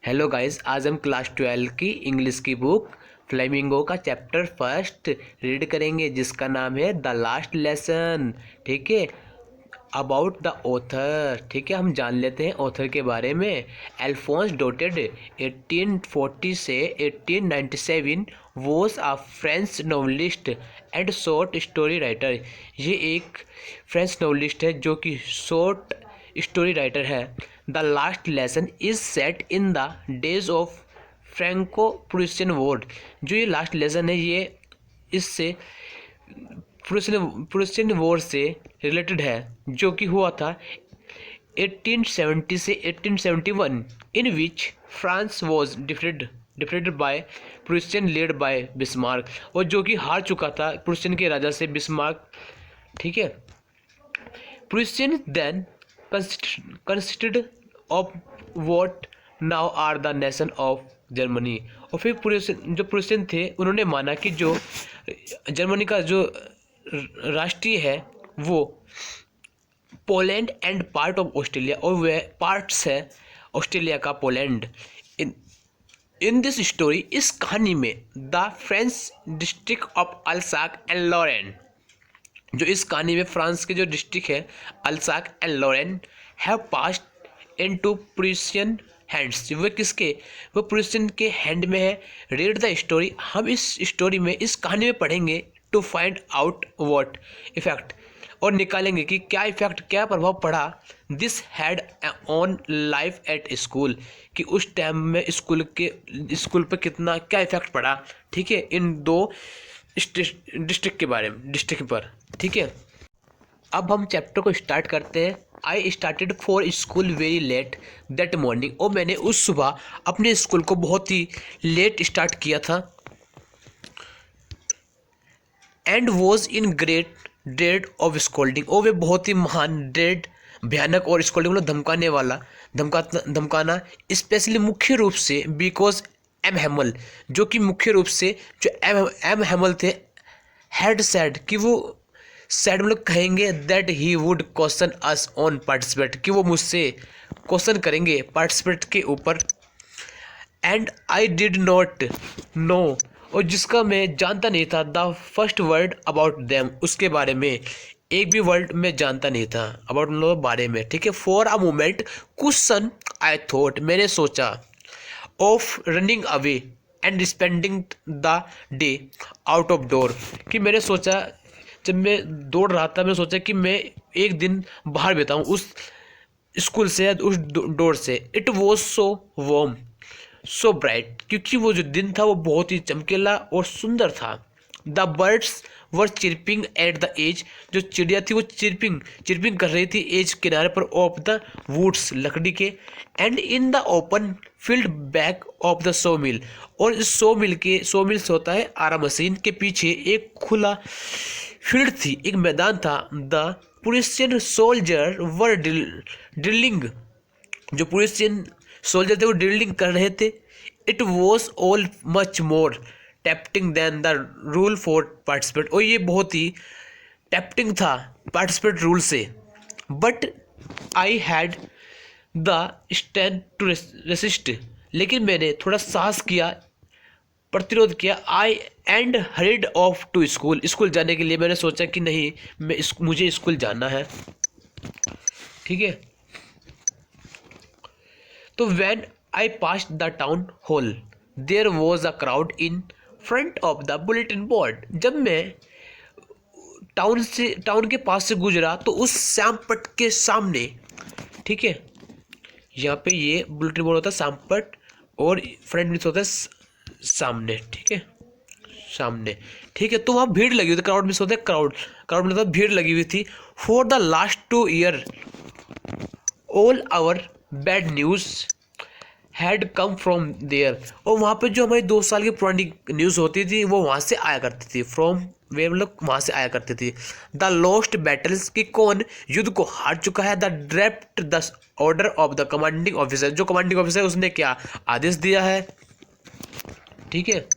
Hello guys, आज हम class 12 की इंग्लिश की बुक फ्लेमिंगो का चैप्टर फर्स्ट रीड करेंगे, जिसका नाम है द लास्ट लेसन। ठीक है, अबाउट द ऑथर। ठीक है, हम जान लेते हैं ऑथर के बारे में। अल्फोंस डोटेड 1840 से 1897 was a French novelist and short story writer. ये एक फ्रेंच नॉवलिस्ट है जो कि शॉर्ट स्टोरी राइटर है। The last lesson is set in the days of Franco Prussian war. जो ये लास्ट लेसन है, ये इससे प्रुसियन वॉर से रिलेटेड है, जो कि हुआ था 1870 से 1871, in which France was defeated by Prussian led by Bismarck, और जो कि हार चुका था प्रुसियन के राजा से बिस्मार्क। ठीक है, Prussian then consisted of what now are the nation of Germany. और फिर प्रुसियन थे, उन्होंने माना कि जो जर्मनी का जो राष्ट्रीय है वो Poland and part of Australia, और वह पार्ट्स है ऑस्ट्रेलिया का पोलैंड। इन दिस स्टोरी, इस कहानी में the French district of Alsace and Lorraine, जो इस कहानी में फ्रांस के जो डिस्ट्रिक्ट है Alsace and Lorraine have passed into Prussian hands. वो किसके, वो प्रुसियन के हैंड में है। रीड द स्टोरी, हम इस स्टोरी में, इस कहानी में पढ़ेंगे to find out what effect, और निकालेंगे कि क्या इफेक्ट, क्या प्रभाव पड़ा this had on life at school, कि उस टाइम में स्कूल पे कितना क्या इफेक्ट पड़ा। ठीक है, इन दो डिस्ट्रिक्ट के बारे में, डिस्ट्रिक्ट पर। ठीक है, अब हम चैप्टर को स्टार्ट करते हैं। I started for school very let that morning, और मैंने उस सुबह अपने स्कूल को बहुत ही लेट स्टार्ट किया था। And was in great dread of scolding, और वे बहुत ही महान, ड्रेड भयानक, और स्कोल्डिंग मतलब धमकाने वाला, धमकाना स्पेशली मुख्य रूप से बिकॉज एम हेमल, जो कि मुख्य रूप से जो एम हेमल थे, हैड सेड, कि वो सैड मतलब कहेंगे that he would question us on participate, कि वो मुझसे क्वेश्चन करेंगे पार्टिसिपेट के ऊपर। And I did not know, और जिसका मैं जानता नहीं था, the first word about them, उसके बारे में एक भी वर्ड मैं जानता नहीं था अबाउट उन लोगों बारे में। ठीक है, for a moment question I thought, मैंने सोचा, of running away and spending the day out of door, कि मैंने सोचा, जब मैं दौड़ रहा था, मैंने सोचा कि मैं एक दिन बाहर बिताऊं उस स्कूल से, उस डोर से। It was so warm so bright, क्योंकि वो जो दिन था वो बहुत ही चमकीला और सुंदर था। The birds were chirping at the edge, जो चिड़िया थी वो चिरपिंग कर रही थी एज, किनारे पर, ऑफ द वुड्स, लकड़ी के। And in the open field back of the saw mill, और इस सो मिल से होता है आरा मशीन के पीछे एक खुला फील्ड थी, एक मैदान था। The Prussian soldier were drilling, जो प्रुसियन सोल्जर थे वो ड्रिलिंग कर रहे थे। It was all much more tempting than the rule for participate, और ये बहुत ही टेप्टिंग था पार्टिसिपेट रूल से। But I had the strength to resist, लेकिन मैंने थोड़ा साहस किया, प्रतिरोध किया। I and hurried off to school जाने के लिए मैंने सोचा कि नहीं, मुझे स्कूल जाना है। ठीक है, तो when I passed the town hall there was a crowd in front of the bulletin board, जब मैं टाउन के पास से गुजरा तो उस श्यामपट के सामने, ठीक है, यहाँ पे ये बुलेटिन बोर्ड होता है श्यामपट, और फ्रंट में होता है सामने। ठीक है, सामने। ठीक है, तो वहाँ भीड़ लगी हुई थी, क्राउड मिस होता है, क्राउड में भीड़ लगी हुई थी। For the last 2 year all our bad news had come from there, और वहाँ पे जो हमारी 2 साल की पुरानी न्यूज़ होती थी वो वहाँ से आया करती थी। फ्रॉम वे मतलब वहाँ से आया करती थी। द लॉस्ट बैटल्स, की कौन युद्ध को हार चुका है। द ड्रेप्ट the order of the commanding officer, जो कमांडिंग ऑफिसर उसने क्या आदेश दिया है। ठीक है,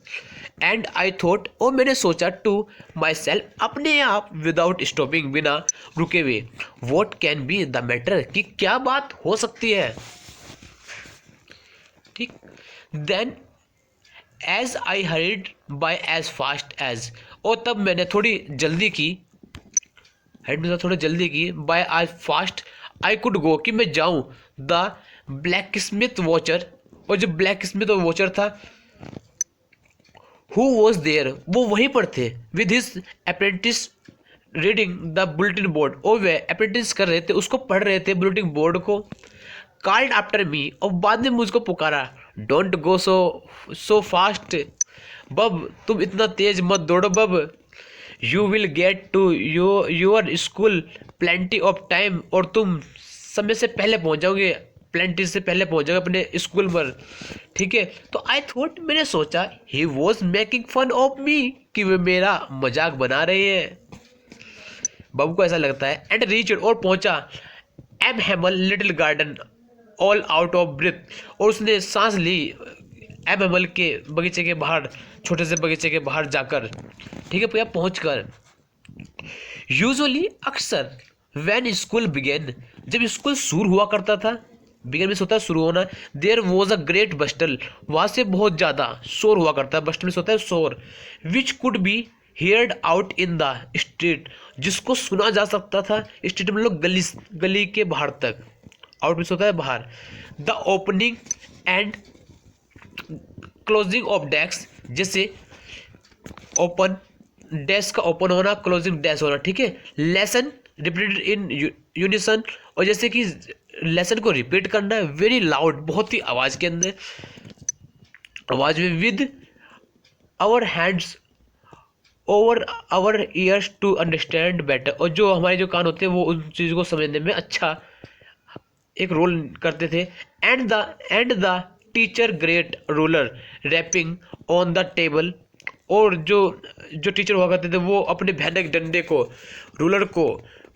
एंड आई थॉट, और मैंने सोचा, टू माई सेल्फ, अपने आप, विदाउट स्टॉपिंग, बिना रुके हुए, what can be the matter, कि क्या बात हो सकती है। ठीक। Then as I hurried by as fast as, और तब मैंने थोड़ी जल्दी की, हेड में थोड़ी जल्दी की, बाय आज फास्ट आई कुड गो, कि मैं जाऊं, द ब्लैक स्मिथ वॉचर, और जो ब्लैक स्मिथ वॉचर था, हु वॉज देयर, वो वहीं पर थे, with his apprentice reading the bulletin board, और वे अप्रेंटिस कर रहे थे, उसको पढ़ रहे थे बुलेटिन बोर्ड को। कॉल्ड आफ्टर मी, और बाद में मुझको पुकारा, डोंट गो सो फास्ट बब, तुम इतना तेज मत दौड़ो bub, you will get to your school plenty of time, और तुम समय से पहले पहुंच जाओगे, प्लेंटी से पहले पहुंच जाओगे अपने स्कूल पर। ठीक है, तो आई थॉट, मैंने सोचा he was making fun of me, कि वे मेरा मजाक बना रहे हैं, बाबू को ऐसा लगता है। एंड रीच, और पहुंचा, M Hamel little garden all out of breath, और उसने सांस ली एम हेमल के बगीचे के बाहर, छोटे से बगीचे के बाहर जाकर। ठीक है भैया, पहुँच कर। यूजुअली, अक्सर, व्हेन स्कूल बिगेन, जब स्कूल शुरू हुआ करता था, बिगेन में होता है शुरू होना, देयर वॉज अ ग्रेट बस्टल, वहाँ से बहुत ज़्यादा शोर हुआ करता है, बस्टल में होता है शोर, which could be heard out in the street, जिसको सुना जा सकता था स्ट्रीट में, लोग गली के बाहर तक, आउट में होता है बाहर। The opening and closing of desk, जैसे ओपन डेस्क का ओपन होना, क्लोजिंग डेस्क होना। ठीक है, लेसन रिपीटेड इन यूनिसन, और जैसे कि लेसन को रिपीट करना है वेरी लाउड, बहुत ही आवाज़ के अंदर, आवाज़ में, with our hands over our ears to understand better, और जो हमारे जो कान होते हैं वो उन चीज़ों को समझने में अच्छा एक रोल करते थे। And the teacher great ruler rapping on the table, और जो जो टीचर हुआ करते थे वो अपने भयानक डंडे को, रूलर को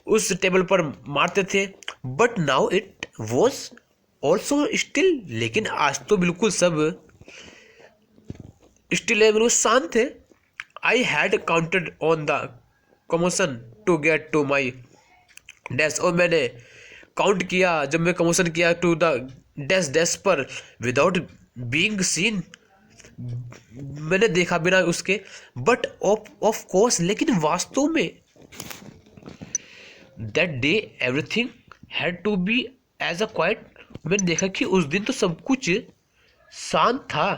उस टेबल पर मारते थे। But now it was also still, लेकिन आज तो बिल्कुल सब स्टिल है, बिल्कुल शांत है। I had counted on the commotion to get to my desk, और मैंने काउंट किया जब मैं कमोशन किया टू द डेस्क पर, विदाउट बीइंग सीन, मैंने देखा बिना उसके, बट ऑफ कोर्स, लेकिन वास्तव में, that day everything had to be as a quiet, मैंने देखा कि उस दिन तो सब कुछ शांत था,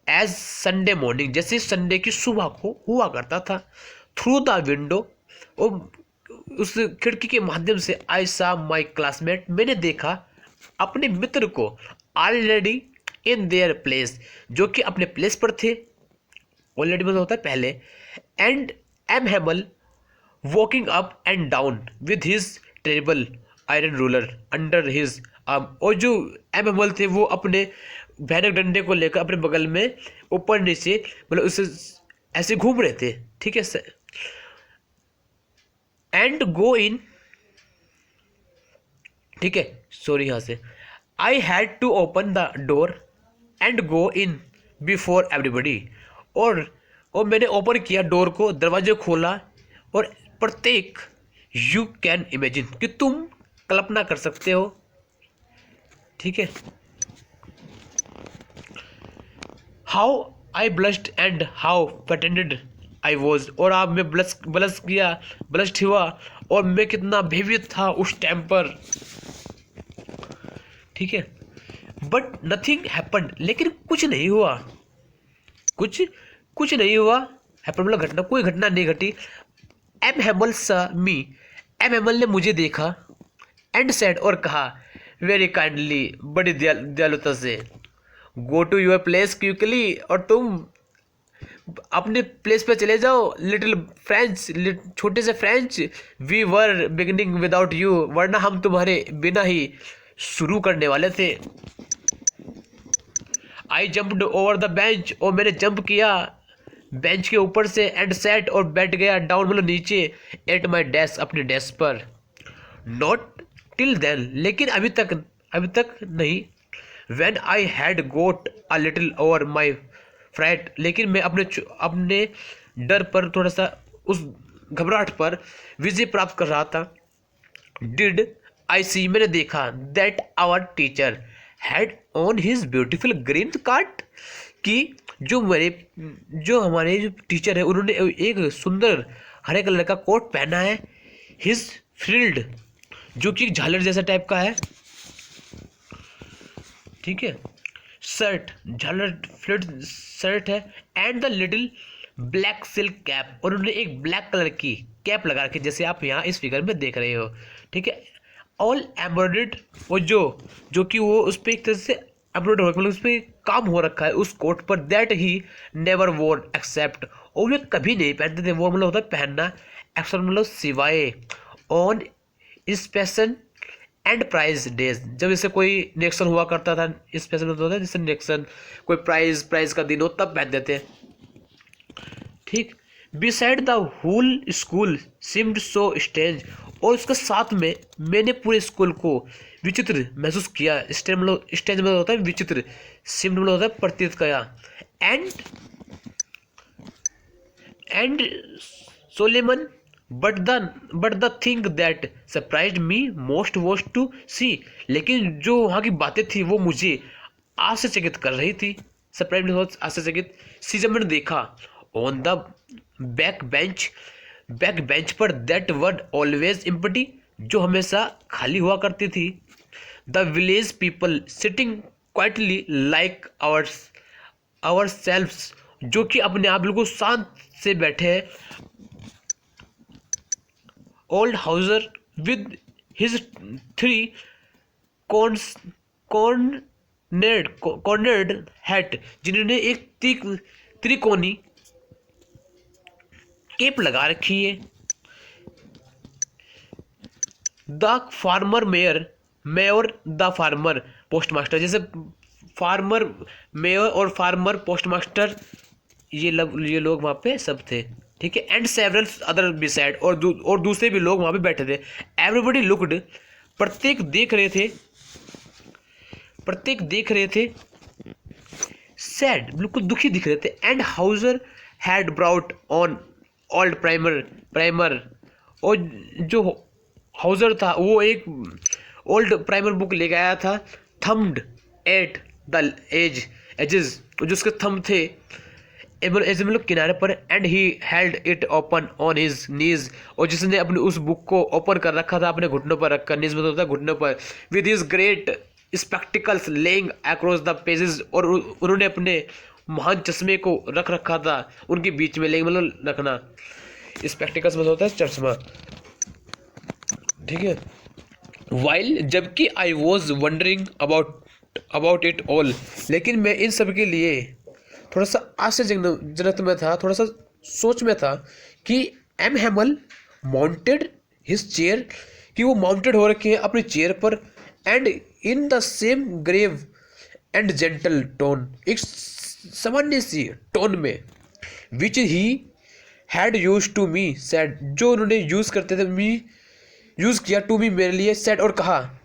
एज संडे मॉर्निंग, जैसे संडे की सुबह को हुआ करता था। थ्रू द विंडो, और उस खिड़की के माध्यम से, आई सा माई क्लासमेट, मैंने देखा अपने मित्र को, ऑलरेडी इन देयर प्लेस, जो कि अपने प्लेस पर थे, ऑलरेडी मतलब होता है पहले। And M Hamel walking up and down with his table iron ruler under his arm, और जो एम हेमल थे वो अपने भयानक डंडे को लेकर अपने बगल में ऊपर नीचे, मतलब उससे ऐसे घूम रहे थे। ठीक है सर। एंड गो इन, ठीक है, सॉरी, यहाँ से, I had to open the door and go in before everybody, और मैंने ओपन किया डोर को, दरवाजे खोला, और प्रत्येक, यू कैन इमेजिन, कि तुम कल्पना कर सकते हो। ठीक है, how I blushed and how pretended I was, और आप मैं ब्लश्ड हुआ, और मैं कितना भयभीत था उस टाइम पर। ठीक है, बट नथिंग हैपन्ड, लेकिन कुछ नहीं हुआ, कुछ नहीं हुआ, हैपन मतलब घटना, कोई घटना नहीं घटी। एम हेमल सा मी, एम हेमल ने मुझे देखा, एंड सेड, और कहा, वेरी काइंडली, बड़ी दयालुता से, go to your place quickly, और तुम अपने प्लेस पे चले जाओ, लिटिल फ्रेंच, छोटे से French, we were beginning without you, वरना हम तुम्हारे बिना ही शुरू करने वाले थे। I jumped over the bench, और मैंने जंप किया बेंच के ऊपर से, एंड सेट, और बैठ गया डाउन, मतलब नीचे, एट माई डेस्क, अपने डेस्क पर। नॉट टिल देन, लेकिन अभी तक नहीं। When I had got a little over my fright, लेकिन मैं अपने डर पर, थोड़ा सा उस घबराहट पर विजय प्राप्त कर रहा था। डिड आई सी, मैंने देखा, that our teacher had on his beautiful green card, कि जो हमारे जो टीचर है उन्होंने एक सुंदर हरे कलर का कोट पहना है। हिज फ्रिल्ड, जो कि झालर जैसा टाइप का है, ठीक है, शर्ट, झालर फ्लिट शर्ट है, and the little black silk cap, और उन्होंने एक ब्लैक कलर की कैप लगा रखी, जैसे आप यहाँ इस फिगर में देख रहे हो, ठीक है। ऑल एम्ब्रॉयडर्ड, और जो कि वो उस पर एक तरह से एम्ब्रॉयडर हो, मतलब उस पर काम हो रखा है उस कोट पर, दैट ही नेवर वोर एक्सेप्ट, और वे कभी नहीं पहनते थे, वो मतलब होता है पहनना, एक्सेप्ट मतलब सिवाय, on special and prize days, जब जैसे कोई नेक्सन हुआ करता था, स्पेशल मतलब होता है जैसे नेक्सन, कोई प्राइज का दिन हो तब पहनते थे, ठीक। Beside the whole school seemed so strange, और उसके साथ में मैंने पूरे स्कूल को विचित्र महसूस किया। स्ट्रेंज मतलब होता है विचित्र, सिम्ड मतलब होता है प्रतीत किया, and solemn, but the thing that surprised me most was to see, लेकिन जो वहाँ की बातें थी वो मुझे आश्चर्यचकित कर रही थी। सरप्राइज बहुत आश्चर्यचकित, सी जब मैंने देखा, ऑन द बैक बेंच पर दैट वर्ड ऑलवेज एम्प्टी, जो हमेशा खाली हुआ करती थी, the village people sitting quietly like our selves, जो कि अपने आप बिल्कुल शांत से बैठे हैं, old Hauser with his 3 cornered hat, जिन्होंने एक त्रिकोणी केप लगा रखी है, the farmer mayor the farmer postmaster, जैसे फार्मर मेयर और फार्मर पोस्टमास्टर ये लोग वहाँ पे सब थे, ठीक है। एंड सेवरल अदर बिसाइड, और दूसरे भी लोग वहाँ पे बैठे थे। एवरीबडी लुक्ड, प्रत्येक देख रहे थे सैड, बिल्कुल दुखी दिख रहे थे। And Hauser had brought on old primer, और जो हाउसर था वो एक ओल्ड प्राइमर बुक लेके आया था, थम्ड एट द एजेस, जो उसके थंब थे एज मतलब किनारे पर, and he held it open on his knees, और जिसने अपने उस बुक को ओपन कर रखा था अपने घुटनों पर रखकर, नीज मतलब होता है घुटनों पर, with his great spectacles laying across the pages, और उन्होंने अपने महान चश्मे को रख रखा था उनके बीच में, लेकिन मतलब रखना, स्पेक्टिकल्स मतलब होता है चश्मा, ठीक है। वाइल, जबकि I was wondering about it all, लेकिन मैं इन सब के लिए थोड़ा सा आश्चर्यजनक में था, थोड़ा सा सोच में था कि M Hamel mounted his chair, कि वो माउंटेड हो रखे हैं अपनी चेयर पर, and in the same grave and gentle tone, एक सामान्य सी टोन में, which he had used to me said, जो उन्होंने यूज करते थे यूज किया टू मी मेरे लिए, सेड और कहा,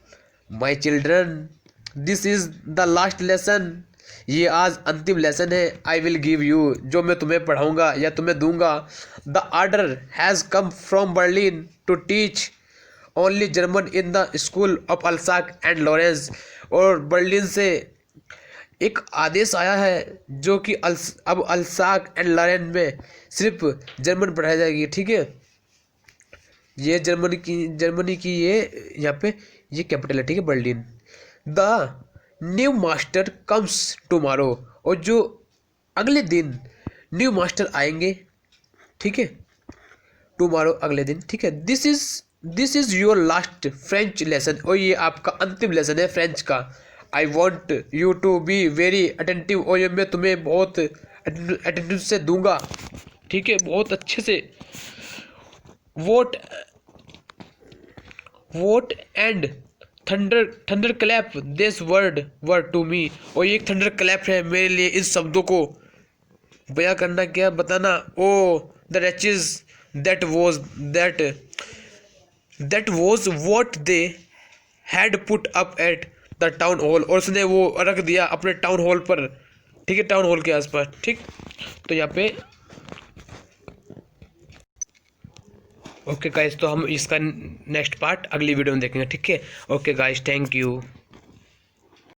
my children this is the last lesson, ये आज अंतिम लेसन है, आई विल गिव यू, जो मैं तुम्हें पढ़ाऊंगा या तुम्हें दूंगा। The order has come from Berlin to teach only German in the school of Alsace and Lorraine, और बर्लिन से एक आदेश आया है जो कि अब अल्साक एंड लॉरेंस में सिर्फ जर्मन पढ़ाई जाएगी, ठीक है। ये जर्मनी की ये यहाँ पे ये कैपिटल है, ठीक है, Berlin. The new master comes tomorrow, और जो अगले दिन न्यू मास्टर आएंगे, ठीक है, टुमारो अगले दिन, ठीक है। This is your last French lesson, और ये आपका अंतिम लेसन है फ्रेंच का। I want you to be very attentive, और ये मैं तुम्हें बहुत अटेंटिव से दूंगा, ठीक है, बहुत अच्छे से। What and thunder clap this word to me, और ये एक थंडर क्लैप है मेरे लिए, इस शब्दों को बयां करना, क्या बताना। Oh the wretches that was what they had put up at the town hall, और उसने वो रख दिया अपने टाउन हॉल पर, ठीक है, टाउन हॉल के आसपास, ठीक। तो यहाँ पे ओके गाइस, तो हम इसका नेक्स्ट पार्ट अगली वीडियो में देखेंगे, ठीक है। Okay guys, thank you.